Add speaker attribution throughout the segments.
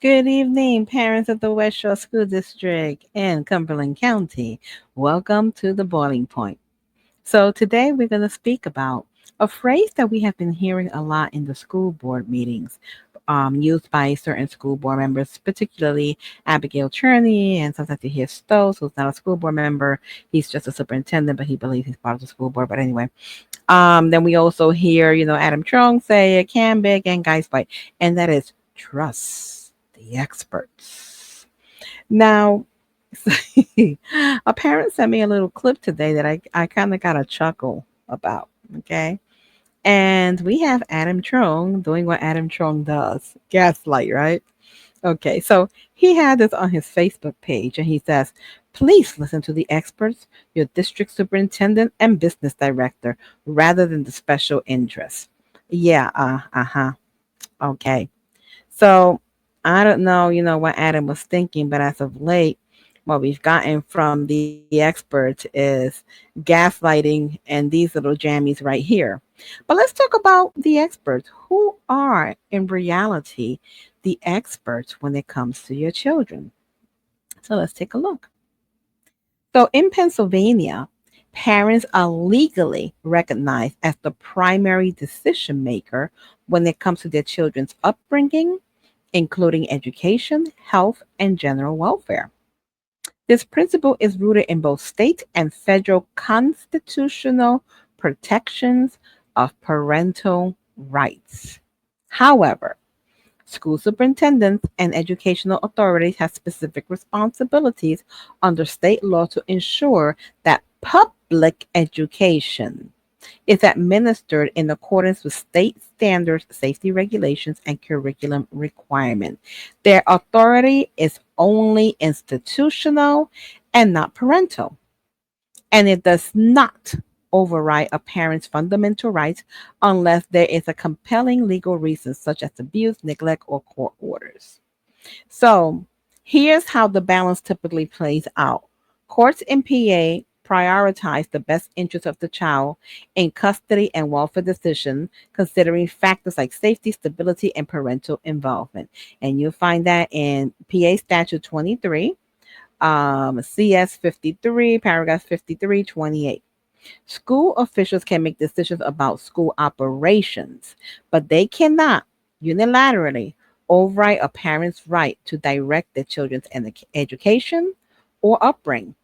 Speaker 1: Good evening, parents of the West Shore School District and Cumberland County. Welcome to the boiling point. So, today we're going to speak about a phrase that we have been hearing a lot in the school board meetings, used by certain school board members, particularly Abigail Cherney, and sometimes you hear Stokes, who's not a school board member. He's just a superintendent, but he believes he's part of the school board. But anyway, then we also hear, Adam Trone say it can big and guys fight, and that is trust the experts. Now, a parent sent me a little clip today that I kind of got a chuckle about. Okay. And we have Adam Trone doing what Adam Trone does gaslight, right? Okay, so he had this on his Facebook page and he says, please listen to the experts, your district superintendent and business director, rather than the special interests. Yeah, uh-huh. Okay. So I don't know, what Adam was thinking, but as of late, what we've gotten from the experts is gaslighting and these little jammies right here. But let's talk about the experts. Who are, in reality, the experts when it comes to your children? So let's take a look. So in Pennsylvania, parents are legally recognized as the primary decision maker when it comes to their children's upbringing, including education, health, and general welfare. This principle is rooted in both state and federal constitutional protections of parental rights. However, school superintendents and educational authorities have specific responsibilities under state law to ensure that public education is administered in accordance with state standards, safety regulations, and curriculum requirements. Their authority is only institutional and not parental, and it does not override a parent's fundamental rights unless there is a compelling legal reason, such as abuse, neglect, or court orders. So here's how the balance typically plays out. Courts in PA prioritize the best interest of the child in custody and welfare decisions, considering factors like safety, stability, and parental involvement. And you'll find that in PA Statute 23, CS 53, paragraph 5328. School officials can make decisions about school operations, but they cannot unilaterally override a parent's right to direct their children's education or upbringing.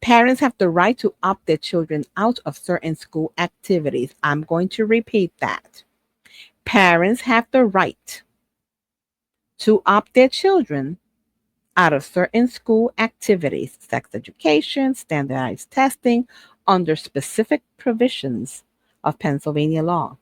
Speaker 1: Parents have the right to opt their children out of certain school activities. I'm going to repeat that. Parents have the right to opt their children out of certain school activities, sex education, standardized testing, under specific provisions of Pennsylvania law.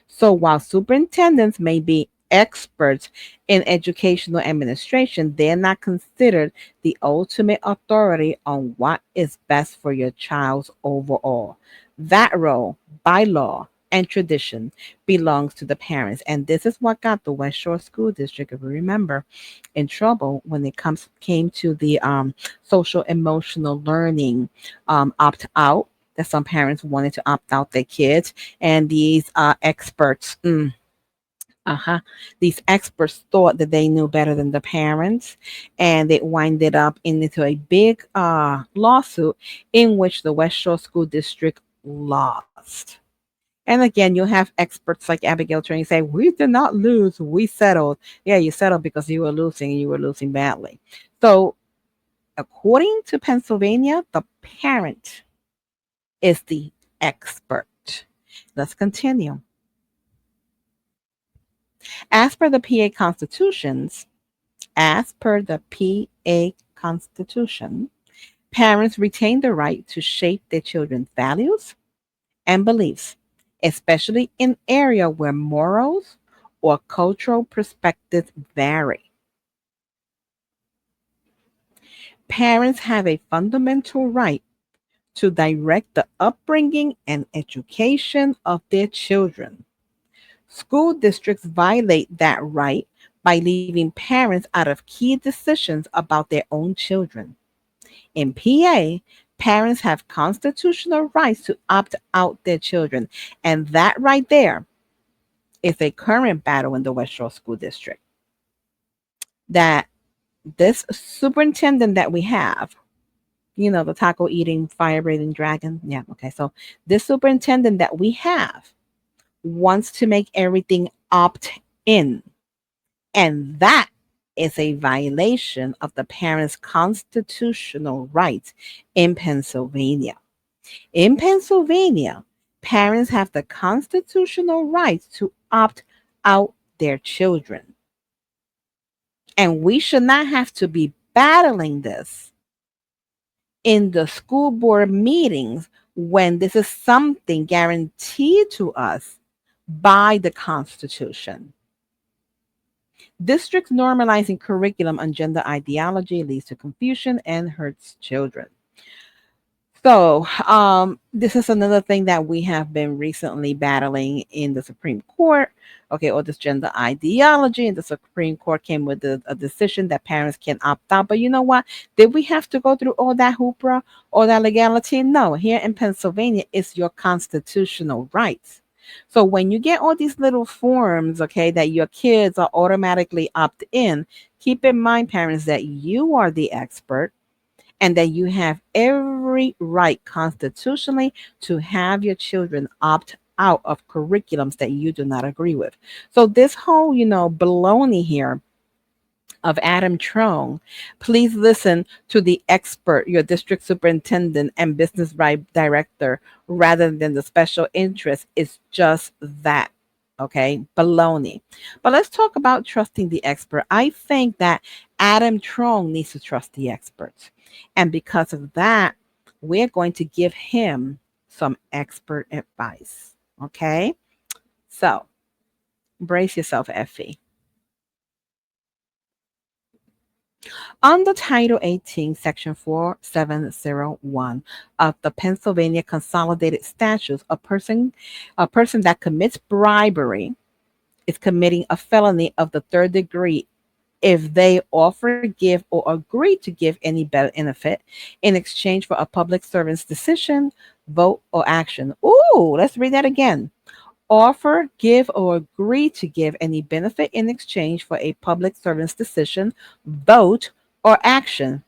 Speaker 1: So while superintendents may be experts in educational administration, they're not considered the ultimate authority on what is best for your child's overall. That role, by law and tradition, belongs to the parents. And this is what got the West Shore School District, if you remember, in trouble when it came to the social emotional learning opt out, that some parents wanted to opt out their kids, and these experts, these experts thought that they knew better than the parents, and it winded up into a big lawsuit in which the West Shore School District lost. And again, you have experts like Abigail Training say, we did not lose, we settled. Yeah, you settled because you were losing and you were losing badly. So, according to Pennsylvania, the parent is the expert. Let's continue. As per the PA constitutions, as per the PA constitution, parents retain the right to shape their children's values and beliefs, especially in area where morals or cultural perspectives vary. Parents have a fundamental right to direct the upbringing and education of their children. School districts violate that right by leaving parents out of key decisions about their own children. In PA, parents have constitutional rights to opt out their children, and that right there is a current battle in the West Shore School District. that this superintendent that we have, the taco eating, fire breathing dragon. Yeah, okay. So this superintendent that we have wants to make everything opt in. And that is a violation of the parents' constitutional rights in Pennsylvania. In Pennsylvania, parents have the constitutional rights to opt out their children. And we should not have to be battling this in the school board meetings when this is something guaranteed to us by the Constitution. Districts normalizing curriculum on gender ideology leads to confusion and hurts children. So, this is another thing that we have been recently battling in the Supreme Court. Okay, or this gender ideology, and the Supreme Court came with a decision that parents can opt out. But you know what? Did we have to go through all that hoopla, all that legality? No. Here in Pennsylvania, it's your constitutional rights. So when you get all these little forms, okay, that your kids are automatically opt in, keep in mind, parents, that you are the expert and that you have every right constitutionally to have your children opt out of curriculums that you do not agree with. So this whole, baloney here of Adam Trone, please listen to the expert, your district superintendent and business right director, rather than the special interest. It's just that. Okay, baloney. But let's talk about trusting the expert. I think that Adam Trone needs to trust the experts. And because of that, we're going to give him some expert advice. Okay, so brace yourself, Effie. Under Title 18, Section 4701 of the Pennsylvania Consolidated Statutes, a person that commits bribery is committing a felony of the third degree if they offer, give, or agree to give any benefit in exchange for a public servant's decision, vote, or action. Ooh, let's read that again. Offer, give, or agree to give any benefit in exchange for a public servant's decision, vote, or action.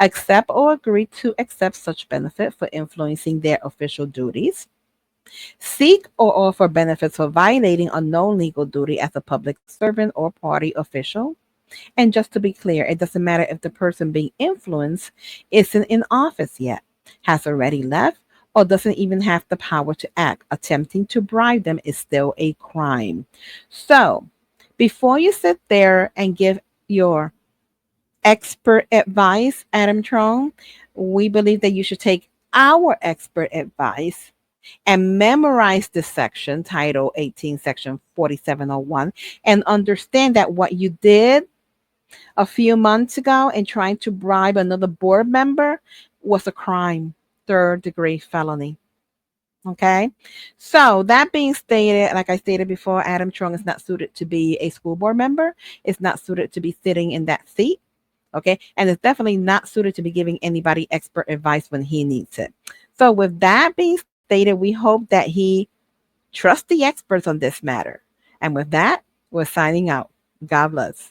Speaker 1: Accept or agree to accept such benefit for influencing their official duties. Seek or offer benefits for violating a known legal duty as a public servant or party official. And just to be clear, it doesn't matter if the person being influenced isn't in office yet, has already left, or doesn't even have the power to act. Attempting to bribe them is still a crime. So, before you sit there and give your expert advice, Adam Trone, we believe that you should take our expert advice and memorize this section, Title 18, Section 4701, and understand that what you did a few months ago in trying to bribe another board member was a crime, third degree felony. Okay. So that being stated, like I stated before, Adam Trone is not suited to be a school board member. It's not suited to be sitting in that seat. Okay. And it's definitely not suited to be giving anybody expert advice when he needs it. So with that being stated, we hope that he trusts the experts on this matter. And with that, we're signing out. God bless.